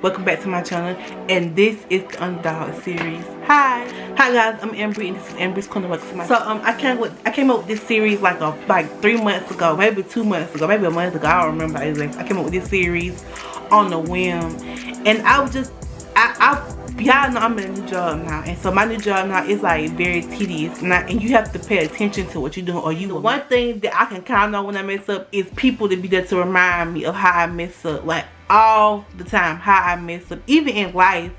Welcome back to my channel, and this is the Underdog series. Hi guys, I'm Embry, and this is Embry's Corner. Welcome to my channel. I came up with this series like 3 months ago, maybe 2 months ago, maybe a month ago. I don't remember exactly. I came up with this series on a whim, and I was just y'all know I'm in a new job now, and so my new job now is like very tedious, and you have to pay attention to what you're doing, or you. One thing that I can count on when I mess up is people to be there to remind me of how I mess up, like all the time, how I mess up, even in life.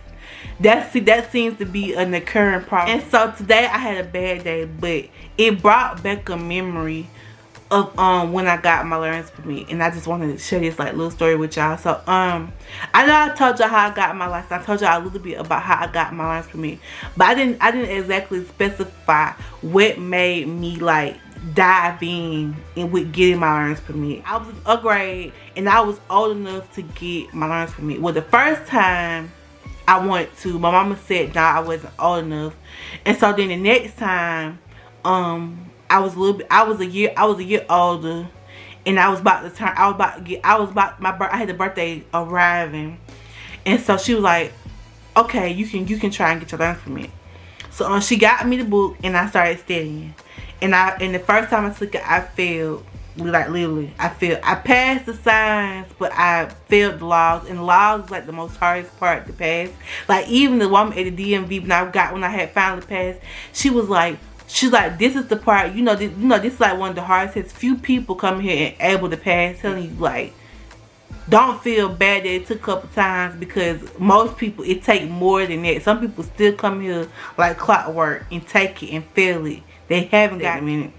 That seems to be an occurring problem. And so today I had a bad day, but it brought back a memory of when I got my learner's permit, and I just wanted to share this like little story with y'all. So I know I told y'all how I got my license. I told y'all a little bit about how I got my learner's permit, but I didn't exactly specify what made me like dive in and with getting my learner's permit. I was in a grade and I was old enough to get my learner's permit. Well, the first time I wanted to, my mama said nah, I wasn't old enough, and so then the next time I was a year older, and I had the birthday arriving, and so she was like, okay, you can try and get your learner's permit. So she got me the book, and I started studying, and the first time I took it, I failed. Like literally, I failed. I passed the signs, but I failed the logs, and the logs is like the most hardest part to pass. Like even the woman at the DMV when I had finally passed, she's like, this is the part, this is like one of the hardest tests. Few people come here and able to pass. Telling you, like, don't feel bad that it took a couple times, because most people, it take more than that. Some people still come here like clockwork and take it and fail it. They haven't got a minute.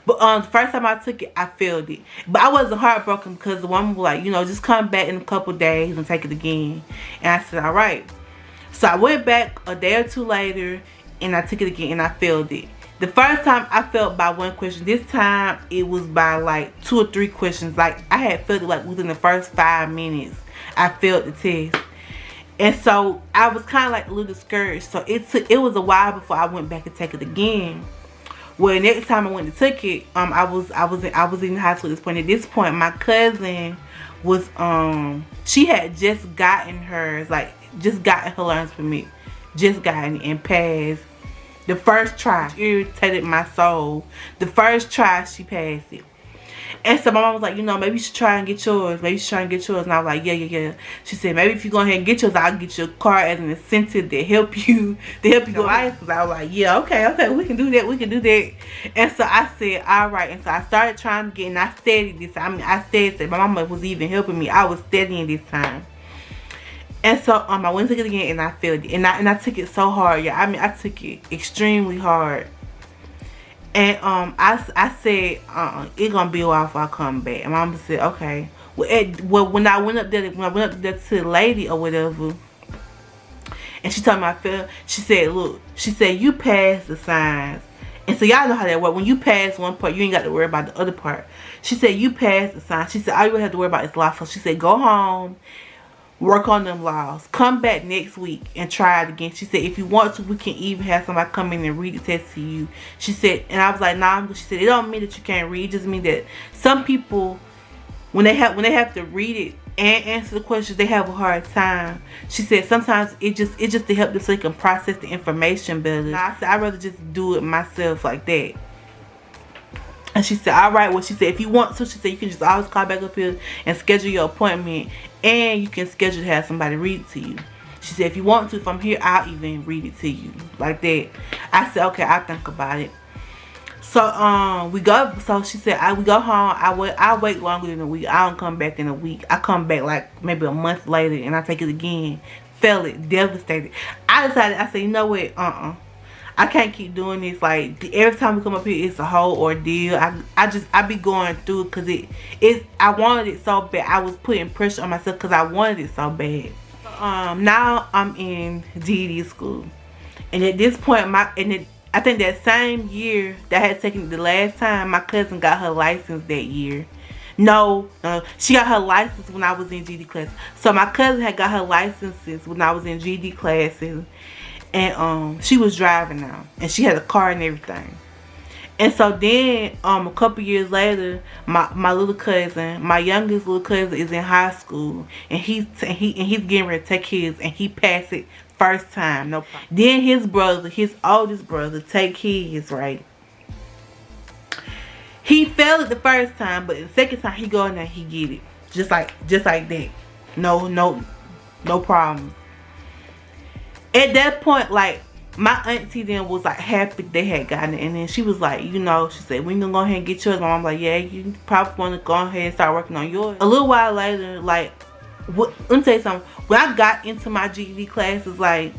But the first time I took it, I failed it. But I wasn't heartbroken, because the woman was like, just come back in a couple days and take it again. And I said, all right. So I went back a day or two later, and I took it again, and I failed it. The first time I failed by 1 question. This time it was by like 2 or 3 questions. Like I had failed it like within the first 5 minutes. I failed the test. And so I was kind of like a little discouraged. So it was a while before I went back and take it again. Well, next time I went to take it, I was in high school at this point. At this point, my cousin was she had just gotten hers, like just gotten her learner's permit, just gotten it and passed the first try. It irritated my soul. The first try she passed it. And so my mom was like, maybe you should try and get yours. Maybe you should try and get yours. And I was like, yeah. She said, maybe if you go ahead and get yours, I'll get your car as an incentive to help you go license. I was like, yeah, okay, we can do that. And so I said, all right. And so I started trying to get, and I studied this. I studied. My mama was even helping me. I was studying this time. And so I went to take it again, and I failed it. And I took it so hard, yeah. I took it extremely hard. And I said, it's gonna be a while before I come back. And Mama said, okay. Well, when I went up there to the lady or whatever, and she told me I failed, she said, look, you passed the signs. And so y'all know how that works. When you pass one part, you ain't got to worry about the other part. She said, you passed the signs. She said, all you have to worry about is law. So she said, go home, work on them laws, come back next week and try it again. She said, if you want to, we can even have somebody come in and read the test to you. She said, and I was like, nah. She said, it don't mean that you can't read. It just means that some people, when they have to read it and answer the questions, they have a hard time. She said sometimes it just to help them so they can process the information better. And I said, I'd rather just do it myself like that. And she said, all right. Well, she said, if you want to, she said, you can just always call back up here and schedule your appointment, and you can schedule to have somebody read it to you. She said, if you want to, if I'm here, I'll even read it to you like that. I said, okay, I'll think about it. So we go. So she said, we go home. I wait longer than a week. I don't come back in a week. I come back like maybe a month later, and I take it again. Fail it, devastated. I decided. I said, you know what? I can't keep doing this. Like every time we come up here, it's a whole ordeal. I be going through it because I wanted it so bad. I was putting pressure on myself because I wanted it so bad. Now I'm in GED school, and at this point, I think that same year that I had taken it the last time, my cousin got her license that year. No, she got her license when I was in GED class. So my cousin had got her licenses when I was in GED classes. And she was driving now, and she had a car and everything. And so then a couple years later, my little cousin, my youngest little cousin, is in high school, and he's getting ready to take his, and he passed it first time, no problem. Then his brother, his oldest brother, take his, right? He failed it the first time, but the second time he go in there, he get it. Just like that. No problem. At that point, like, my auntie then was like happy they had gotten it, and then she was like, you know, she said, we gonna go ahead and get yours. My mom was like, yeah, you probably want to go ahead and start working on yours. A little while later, like, let me tell you something. When I got into my GED classes, like,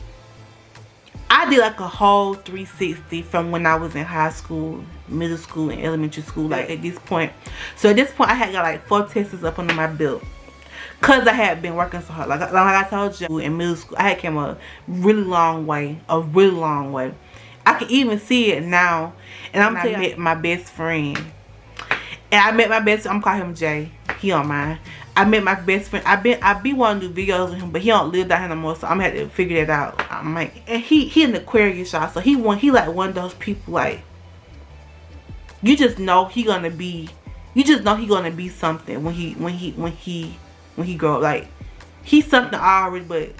I did like a whole 360 from when I was in high school, middle school, and elementary school, like, at this point. So at this point, I had got like 4 tests up under my belt. Cause I had been working so hard, like I told you, in middle school, I had came a really long way, I can even see it now. And I met my best friend, and I met my best. I'm calling him Jay. He don't mind. I met my best friend. I be wanting to do videos with him, but he don't live down here no more, so I'm gonna have to figure that out. I'm like, and he an Aquarius, y'all, so he like one of those people, like, you just know he gonna be something when he grow up. Like, he's something already, but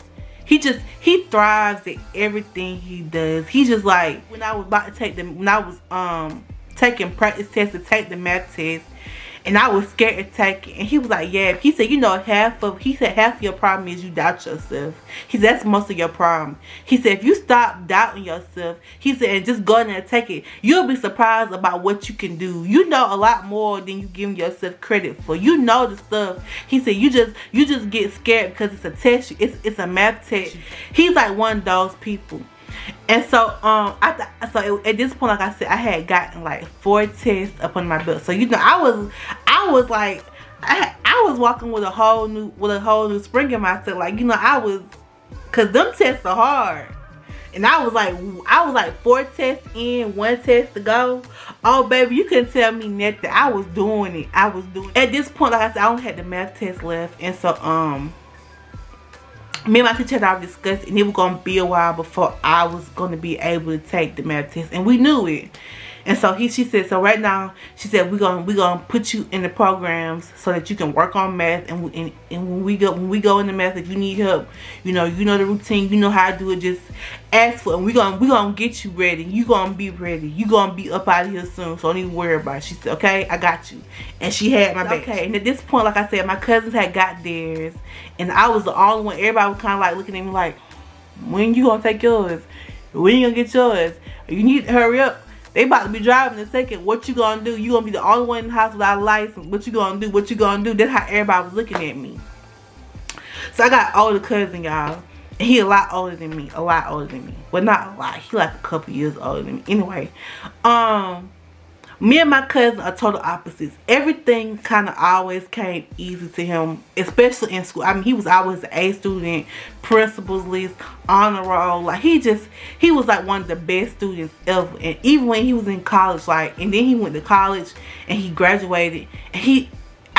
he thrives at everything he does. He just like, when I was about to take when I was taking practice tests to take the math test, and I was scared to take it, and he was like, yeah. He said, you know, half of your problem is you doubt yourself. He said, that's most of your problem. He said, if you stop doubting yourself, he said, and just go in there and take it, you'll be surprised about what you can do. You know a lot more than you give yourself credit for. You know the stuff. He said, you just get scared because it's a test. It's a math test. He's like one of those people. And so at this point, like I said, I had gotten like 4 tests up on my belt. So, you know, I was like, I was walking with a whole new spring in myself. Like, you know, cause them tests are hard. And I was like 4 tests in, 1 test to go. Oh baby, you couldn't tell me nothing. I was doing it. At this point, like I said, I only had the math test left, and so me and my teacher had already discussed, and it was gonna be a while before I was gonna be able to take the math test, and we knew it. And so she said, so right now, she said, we're gonna put you in the programs so that you can work on math, and when we go into math, if you need help, you know the routine, you know how to do it, just ask for it. And we're gonna get you ready. You gonna be ready. You gonna be up out of here soon, so don't even worry about it. She said, okay, I got you. And she had my back. Okay, and at this point, like I said, my cousins had got theirs, and I was the only one. Everybody was kind of like looking at me like, when you gonna take yours? When you gonna get yours? You need to hurry up. They about to be driving in a second. What you gonna do? You gonna be the only one in the house without a license. What you gonna do? What you gonna do? That's how everybody was looking at me. So I got an older cousin, y'all. And he a lot older than me. Well, not a lot. He like a couple years older than me. Anyway, me and my cousin are total opposites. Everything kind of always came easy to him, especially in school. I mean, he was always an A student, principal's list, honor roll. Like, he was like one of the best students ever. And even when he was in college, like, and then he went to college and he graduated, and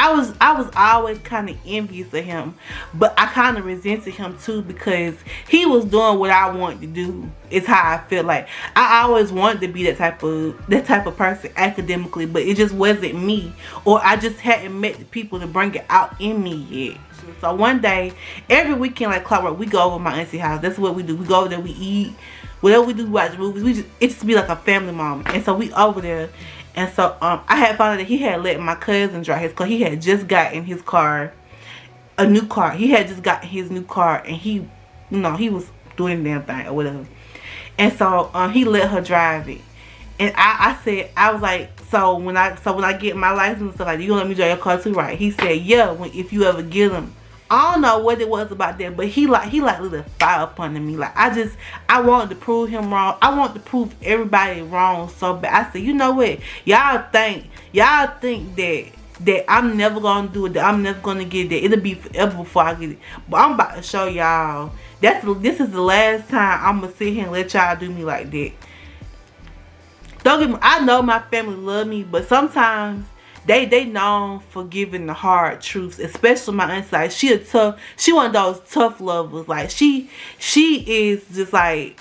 I was always kind of envious of him, but I kind of resented him too, because he was doing what I wanted to do. Is how I feel. Like, I always wanted to be that type of person academically, but it just wasn't me, or I just hadn't met the people to bring it out in me yet. So one day, every weekend, like clockwork, we go over to my auntie's house. That's what we do. We go over there, we eat, whatever we do, we watch movies. It just be like a family moment. And so we over there. And so I had found out that he had let my cousin drive his car. He had just gotten his car, a new car. He had just got his new car, and he was doing the damn thing or whatever. And so he let her drive it. And I was like, so when I get my license and stuff, like, you gonna let me drive your car too, right? He said, yeah, if you ever get him. I don't know what it was about that, but he like lit a fire up under me. Like, I wanted to prove him wrong. I wanted to prove everybody wrong so bad. I said, you know what? Y'all think that I'm never gonna do it, that I'm never gonna get that. It'll be forever before I get it. But I'm about to show y'all. This is the last time I'm gonna sit here and let y'all do me like that. Don't get me, I know my family love me, but sometimes they known for giving the hard truths, especially my auntie. Like, she one of those tough lovers. Like, she is just like,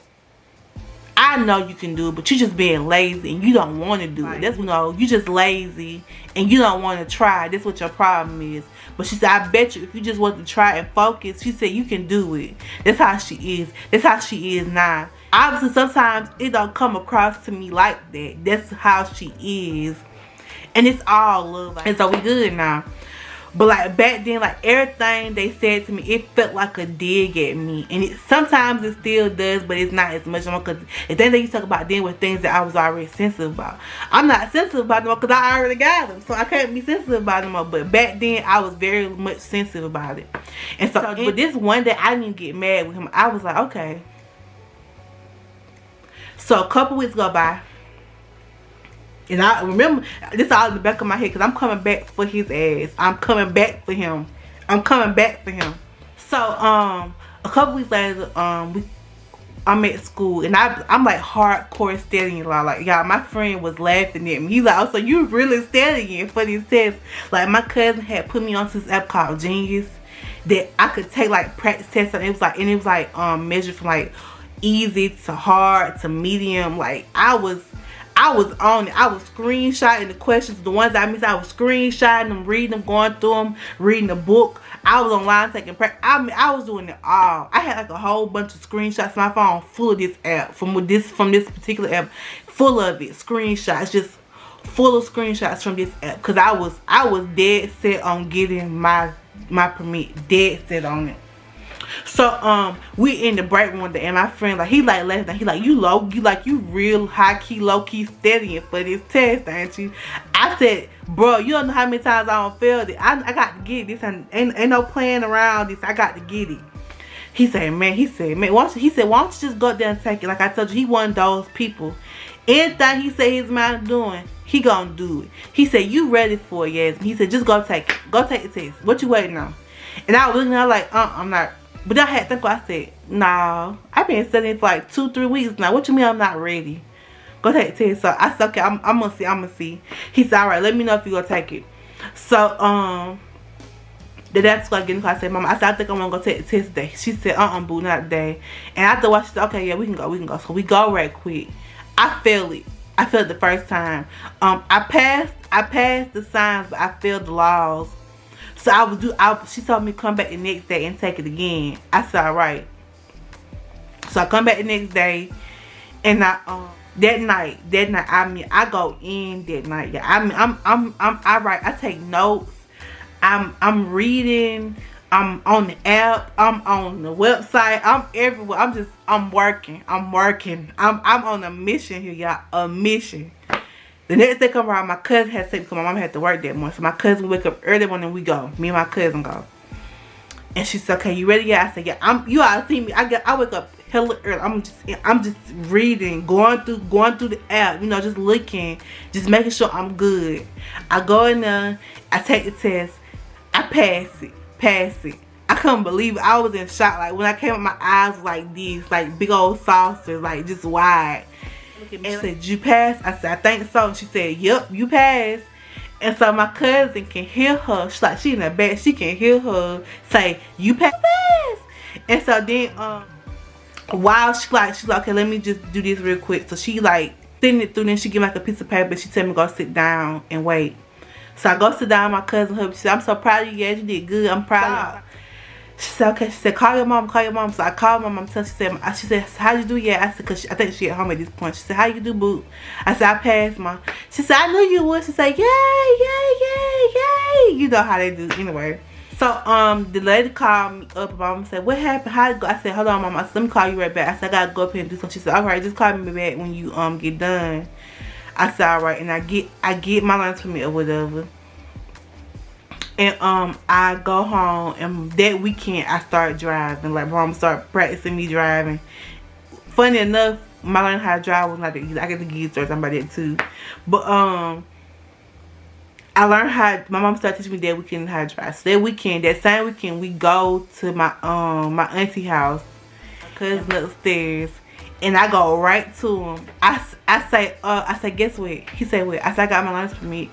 I I know you can do it, but you just being lazy and you don't want to do it. That's, you know, you just lazy and you don't want to try. That's what your problem is. But she said, I bet you if you just want to try and focus, she said you can do it. That's how she is. That's how she is now. Obviously, sometimes it don't come across to me like that. That's how she is. And it's all love. And so we good now. But like back then, like everything they said to me, it felt like a dig at me. And sometimes it still does, but it's not as much anymore. Because the things that you talk about then were things that I was already sensitive about. I'm not sensitive about them because I already got them. So I can't be sensitive about them more. But back then, I was very much sensitive about it. And so, but this one day, I didn't even get mad with him. I was like, okay. So a couple weeks go by. And I remember, this is all in the back of my head because I'm coming back for his ass. I'm coming back for him. I'm coming back for him. So, a couple weeks later, I'm at school and I'm like hardcore studying. Like, y'all, my friend was laughing at me. He's like, oh, so you really studying for these tests? Like, my cousin had put me onto this app called Genius that I could take like practice tests, and it was like measured from like easy to hard to medium. Like, I was on it. I was screenshotting the questions, the ones I missed. I was screenshotting them, reading them, going through them, reading the book. I was online taking practice. I was doing it all. I had like a whole bunch of screenshots. My phone full of this app from this particular app, full of it. Screenshots, just full of screenshots from this app. Cause I was dead set on getting my permit. Dead set on it. So we in the break one day and my friend, like, he like laughing, he like, you real high-key, low-key studying for this test, ain't you? I said, bro, you don't know how many times I don't fail it. I got to get this, and ain't no playing around this. I got to get it. He said, man, why don't you just go there and take it? Like I told you, he one of those people. Anything he said his mind doing, he gonna do it. He said, you ready for it, yes? He said, just go take it. Go take the test. What you waiting on? And I was looking at her like, I'm not. But I had to think, I said, nah, I've been studying for like 2-3 weeks now. What you mean I'm not ready? Go take the test. So I said, okay, I'm gonna see. He said, all right, let me know if you gonna take it. So the dad's like getting called. I said, Mama, I think I'm gonna go take the test today. She said, boo, not today. And after a while, she said, okay, yeah, we can go. So we go right quick. I failed it. I failed the first time. I passed the signs, but I failed the laws. So she told me to come back the next day and take it again. I said, all right. So I come back the next day, and that night, I go in that night. Yeah, I write. I take notes. I'm reading. I'm on the app. I'm on the website. I'm everywhere. I'm working. I'm on a mission here, y'all. A mission. The next day come around, my cousin had to say because my mom had to work that morning. So my cousin wake up early morning and we go. Me and my cousin go. And she said, okay, you ready yet? I said, yeah. You all see me. I wake up hella early. I'm just reading, going through the app, you know, just looking, just making sure I'm good. I go in there, I take the test, I pass it. I couldn't believe it. I was in shock. Like when I came up, my eyes were like these, like big old saucers, like just wide. And she said, you passed? I said, I think so. And she said, yep, you passed. And so my cousin can hear her. She's like, she in the back. She can hear her say, you passed. And so then, while she's like, okay, let me just do this real quick. So she like sitting it through. Then she give me like a piece of paper. She tell me to go sit down and wait. So I go sit down. My cousin, her, she said, I'm so proud of you guys. You did good. I'm proud of you. She said, okay. She said, call your mom. So I called my mom. She said, how'd you do? Yeah. I said, cause I think she at home at this point. She said, how you do, boo? I said, I passed, Mom. She said, I knew you would. She said, yay. You know how they do anyway. So the lady called me up. Mom said, what happened? How'd it go? I said, hold on, Mom. I said, let me call you right back. I said, I gotta go up here and do something. She said, all right, just call me back when you get done. I said, all right. And I get my lunch permit or whatever. And I go home, and that weekend I start driving. Like Mom started practicing me driving. Funny enough, my learning how to drive was not that easy. I get the gear started about that too. But I learned how. My mom started teaching me that weekend how to drive. So that same weekend, we go to my my auntie house, my cousin upstairs, and I go right to him. I say, guess what? He said, what? I said, I got my learning permit.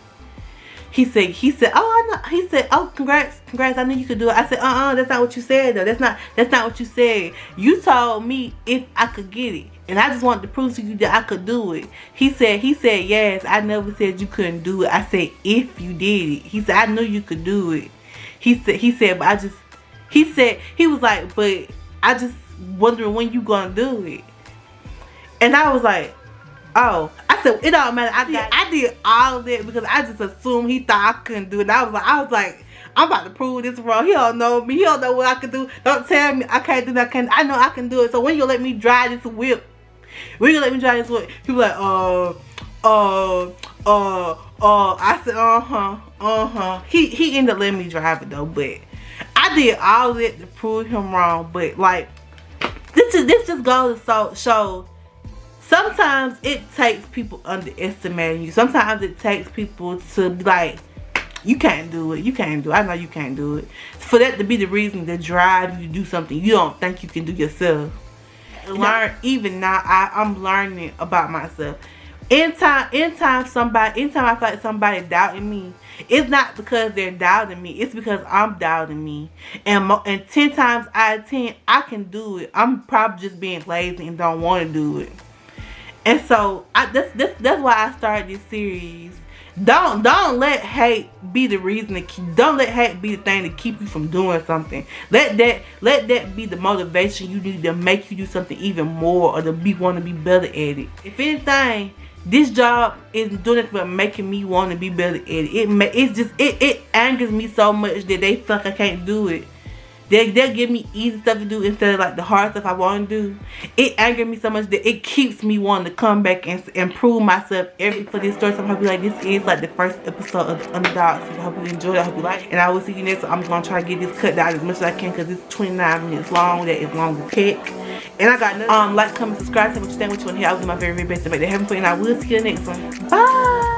He said, oh, I know. He said, oh, congrats, I knew you could do it. I said, that's not what you said though. That's not what you said. You told me if I could get it, and I just wanted to prove to you that I could do it. He said, yes. I never said you couldn't do it. I said if you did it. He said, I knew you could do it. He said, but he was like, but I just wondering when you gonna do it. And I was like, oh. I said, it don't matter. I did all of that because I just assumed he thought I couldn't do it. And I was like, I'm about to prove this wrong. He don't know me. He don't know what I can do. Don't tell me I can't do that. I know I can do it. So when you let me drive this whip, he was like, I said, He ended up letting me drive it though, but I did all of it to prove him wrong. But like, this just goes to show. Sometimes it takes people underestimating you. Sometimes it takes people to be like, you can't do it. You can't do it. I know you can't do it. For that to be the reason to drive you to do something you don't think you can do yourself. Even now, I'm learning about myself. Anytime I feel like somebody doubting me, it's not because they're doubting me. It's because I'm doubting me. And 10 times out of 10, I can do it. I'm probably just being lazy and don't want to do it. And so that's why I started this series. Don't let hate be the reason don't let hate be the thing to keep you from doing something. Let that be the motivation you need to make you do something even more, or to want to be better at it. If anything, this job isn't doing it but making me want to be better at it. It angers me so much that they feel like I can't do it. They'll give me easy stuff to do instead of like the hard stuff I want to do. It angers me so much that it keeps me wanting to come back and improve myself for this story. So I hope you like, this is like the first episode of the Underdog. So I hope you enjoyed it. I hope you like it. And I will see you next time. I'm going to try to get this cut down as much as I can because it's 29 minutes long. That is long as heck. And I got another, like, comment, subscribe, tell me what you think, what you want to hear. I'll do my very, very best to make that happen for you. And I will see you in the next one. Bye.